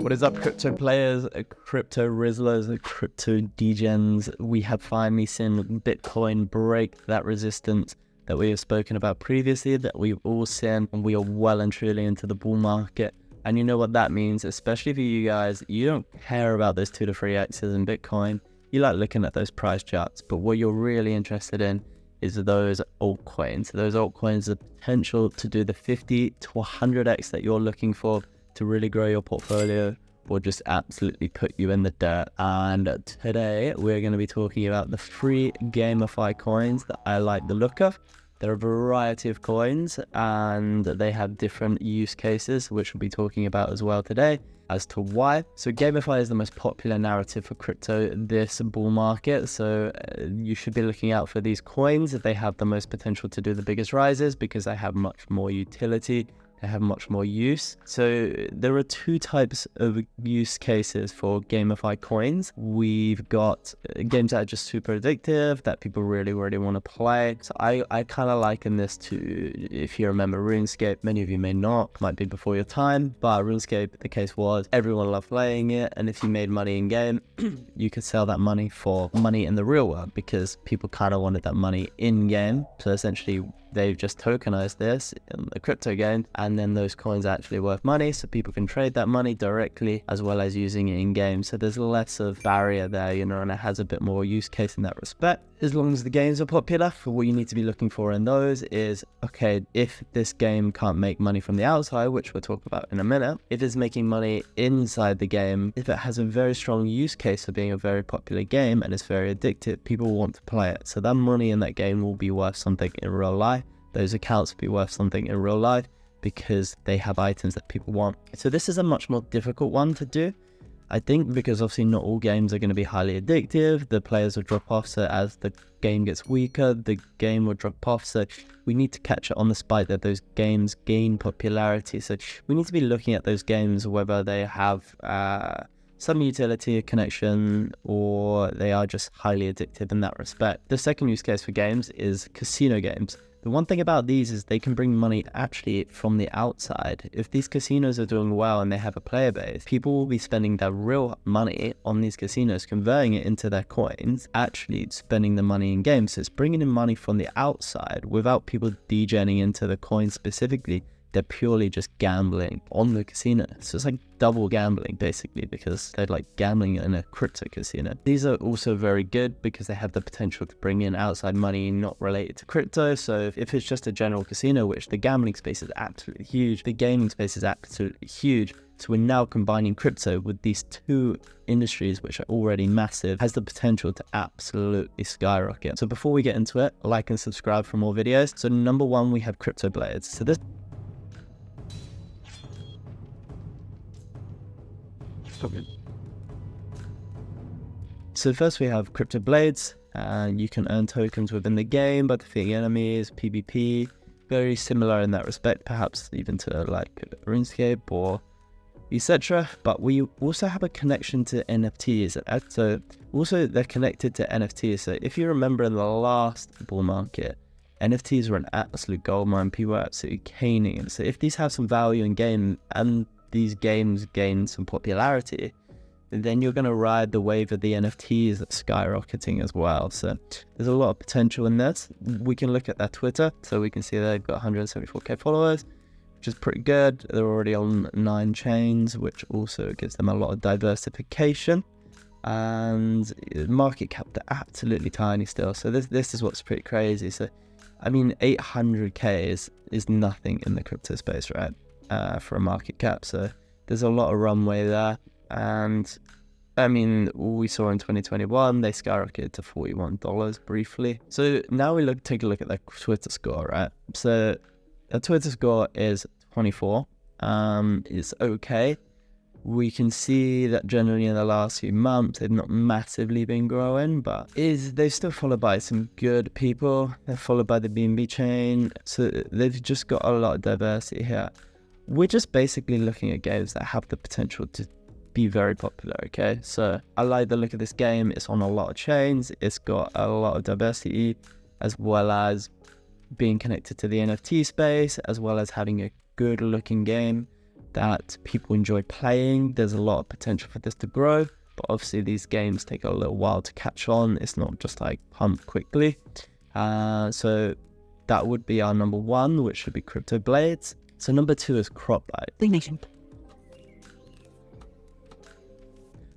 What is up, crypto players, crypto rizzlers, crypto degens? We have finally seen Bitcoin break that resistance that we have spoken about previously, that we've all seen, and we are well and truly into the bull market. And you know what that means, especially for you guys. You don't care about those 2 to 3x's in Bitcoin. You like looking at those price charts, but what you're really interested in is those altcoins. Those altcoins, the potential to do the 50 to 100x that you're looking for to really grow your portfolio, or just absolutely put you in the dirt. And today we're going to be talking about the free Gamify coins that I like the look of. There are a variety of coins and they have different use cases, which we'll be talking about as well today as to why. So Gamify is the most popular narrative for crypto this bull market. So you should be looking out for these coins. They have the most potential to do the biggest rises because they have much more utility. They have much more use. So there are 2 types of use cases for Gamify coins. We've got games that are just super addictive that people really want to play. So I kind of liken this to, if you remember RuneScape, many of you may not, might be before your time, but RuneScape, the case was everyone loved playing it. And if you made money in game, you could sell that money for money in the real world because people kind of wanted that money in game. So essentially they've just tokenized this in the crypto game, and then those coins are actually worth money, so people can trade that money directly as well as using it in game. So there's less of barrier there, you know, and it has a bit more use case in that respect. As long as the games are popular, what you need to be looking for in those is, okay, if this game can't make money from the outside, which we'll talk about in a minute, if it's making money inside the game, if it has a very strong use case for being a very popular game and it's very addictive, people want to play it. So that money in that game will be worth something in real life. Those accounts will be worth something in real life because they have items that people want. So this is a much more difficult one to do, I think, because obviously not all games are going to be highly addictive. The players will drop off, so as the game gets weaker, the game will drop off. So we need to catch it on the spike that those games gain popularity. So we need to be looking at those games, whether they have some utility, a connection, or they are just highly addictive in that respect. The second use case for games is casino games. The one thing about these is they can bring money actually from the outside. If these casinos are doing well and they have a player base, people will be spending their real money on these casinos, converting it into their coins, actually spending the money in games. So it's bringing in money from the outside without people degenning into the coin specifically. They're purely just gambling on the casino. So it's like double gambling basically, because they're like gambling in a crypto casino. These are also very good because they have the potential to bring in outside money not related to crypto. So if it's just a general casino, which the gambling space is absolutely huge, the gaming space is absolutely huge. So we're now combining crypto with these 2 industries, which are already massive, has the potential to absolutely skyrocket. So before we get into it, like and subscribe for more videos. So number 1, we have crypto blades. So this So first we have crypto blades, and you can earn tokens within the game by defeating enemies, PvP, very similar in that respect, perhaps even to like RuneScape or etc. But we also have a connection to NFTs. So also they're connected to NFTs. So if you remember in the last bull market, NFTs were an absolute goldmine. People were absolutely caning. And so if these have some value in game and these games gain some popularity, then you're going to ride the wave of the NFTs that's skyrocketing as well. So there's a lot of potential in this. We can look at their Twitter. So we can see they've got 174k followers, which is pretty good. They're already on 9 chains, which also gives them a lot of diversification. And market cap, they're absolutely tiny still. So this is what's pretty crazy. So, I mean, 800k is nothing in the crypto space, right? For a market cap. So there's a lot of runway there. And I mean, we saw in 2021 they skyrocketed to $41 briefly. So now we take a look at their Twitter score, right? So their Twitter score is 24. It's okay. We can see that generally in the last few months they've not massively been growing, but they're still followed by some good people. They're followed by the BNB chain, so they've just got a lot of diversity here. We're just basically looking at games that have the potential to be very popular, okay? So I like the look of this game. It's on a lot of chains. It's got a lot of diversity, as well as being connected to the NFT space, as well as having a good looking game. that people enjoy playing. There's a lot of potential for this to grow, but obviously these games take a little while to catch on. It's not just like pump quickly. So that would be our number 1, which should be Crypto Blades. So number 2 is Cropbyte.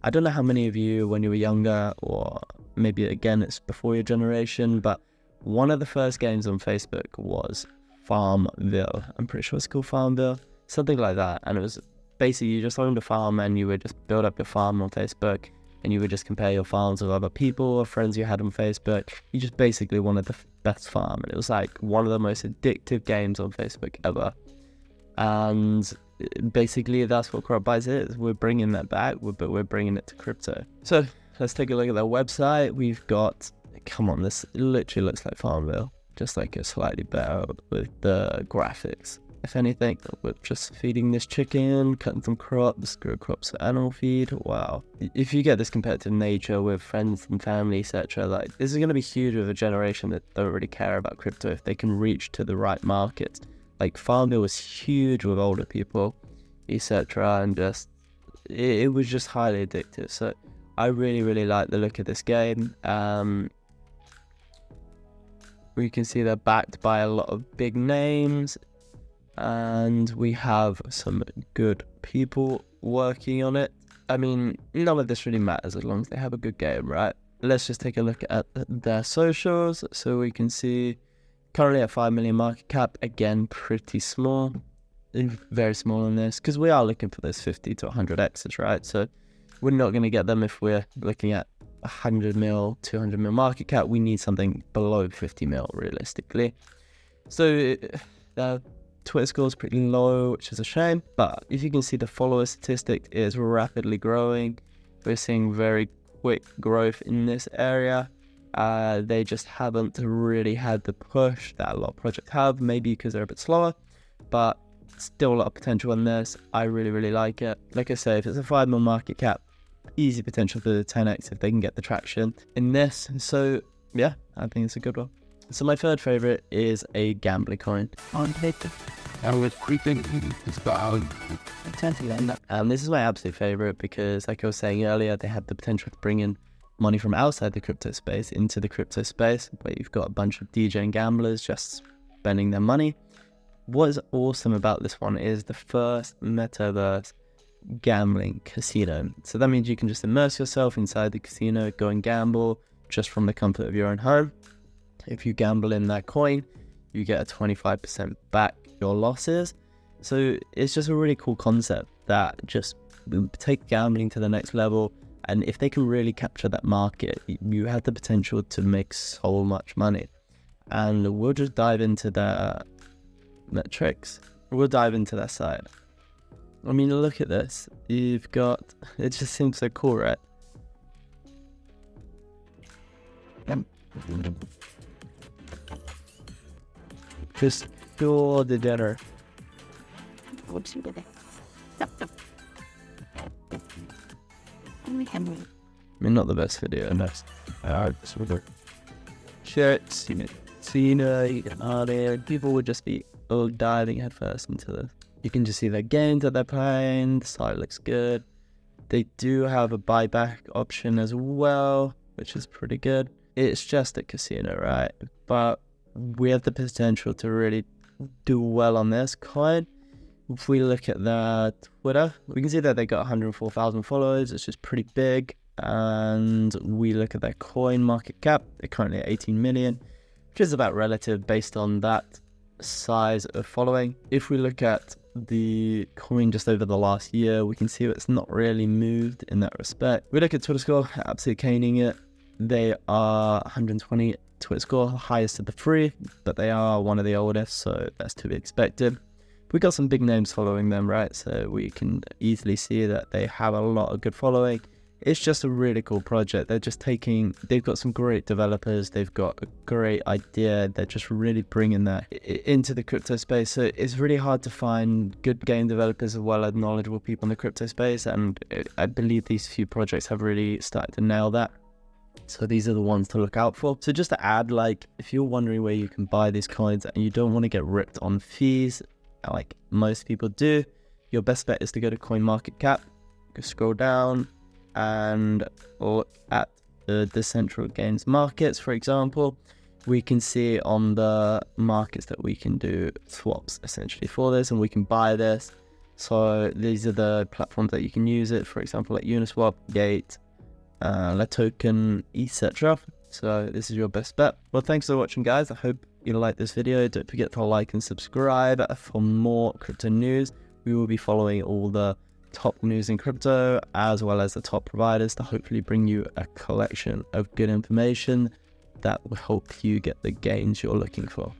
I don't know how many of you, when you were younger, or maybe again it's before your generation, but one of the first games on Facebook was Farmville. I'm pretty sure it's called Farmville, something like that. And it was basically you just owned a farm and you would just build up your farm on Facebook, and you would just compare your farms with other people or friends you had on Facebook. You just basically wanted the best farm, and it was like one of the most addictive games on Facebook ever. And basically that's what Cropbyte is. We're bringing that back, but we're bringing it to crypto. So let's take a look at their website. We've got, come on, this literally looks like Farmville, just like it's slightly better with the graphics. If anything, we're just feeding this chicken, cutting some crops, grow crops for animal feed. Wow. If you get this compared to nature with friends and family, etc., like this is going to be huge with a generation that don't really care about crypto if they can reach to the right markets. Like Farmville was huge with older people, etc., and just it was just highly addictive. So I really like the look of this game. We can see they're backed by a lot of big names, and we have some good people working on it. I mean, none of this really matters as long as they have a good game, right? Let's just take a look at their socials. So we can see currently at 5 million market cap, again, pretty small, very small on this, because we are looking for those 50 to 100 X's, right? So we're not going to get them if we're looking at 100 mil, 200 mil market cap. We need something below 50 mil realistically. So the Twitter score is pretty low, which is a shame, but if you can see, the follower statistic is rapidly growing. We're seeing very quick growth in this area. They just haven't really had the push that a lot of projects have, maybe because they're a bit slower, but still a lot of potential in this. I really like it. Like I say, if it's a 5 mil market cap, easy potential for the 10x if they can get the traction in this. So yeah, I think it's a good one. So my third favorite is a gambling coin. This is my absolute favorite because, like I was saying earlier, they have the potential to bring in money from outside the crypto space into the crypto space, where you've got a bunch of DJ and gamblers just spending their money. What is awesome about this one is the first metaverse gambling casino. So that means you can just immerse yourself inside the casino, go and gamble just from the comfort of your own home. If you gamble in that coin, you get a 25% back your losses. So it's just a really cool concept that just take gambling to the next level. And if they can really capture that market, you have the potential to make so much money. And we'll just dive into their metrics. We'll dive into their site. I mean, look at this. You've got, it just seems so cool, right? Just pure degenerate. I mean, not the best video, no. Share it, seen it, people would just be all diving headfirst into this. You can just see their games that they're playing, the site looks good. They do have a buyback option as well, which is pretty good. It's just a casino, right? But we have the potential to really do well on this coin. If we look at their Twitter, we can see that they got 104,000 followers, which is pretty big. And we look at their coin market cap, they're currently at 18 million, which is about relative based on that size of following. If we look at the coin just over the last year, we can see it's not really moved in that respect. We look at Twitter score, absolutely caning it. They are 120 Twitter score, highest of the three, but they are one of the oldest, so that's to be expected. We got some big names following them, right? So we can easily see that they have a lot of good following. It's just a really cool project. They're just they've got some great developers. They've got a great idea. They're just really bringing that into the crypto space. So it's really hard to find good game developers as well as knowledgeable people in the crypto space. And I believe these few projects have really started to nail that. So these are the ones to look out for. So just to add, like, if you're wondering where you can buy these coins and you don't want to get ripped on fees, like most people do, your best bet is to go to CoinMarketCap, go scroll down and look at the decentralized gains markets. For example, we can see on the markets that we can do swaps essentially for this, and we can buy this. So these are the platforms that you can use it, for example, like Uniswap, Gate, Token, etc. So this is your best bet. Well, thanks for watching, guys. I hope you liked this video. Don't forget to like and subscribe for more crypto news. We will be following all the top news in crypto as well as the top providers to hopefully bring you a collection of good information that will help you get the gains you're looking for.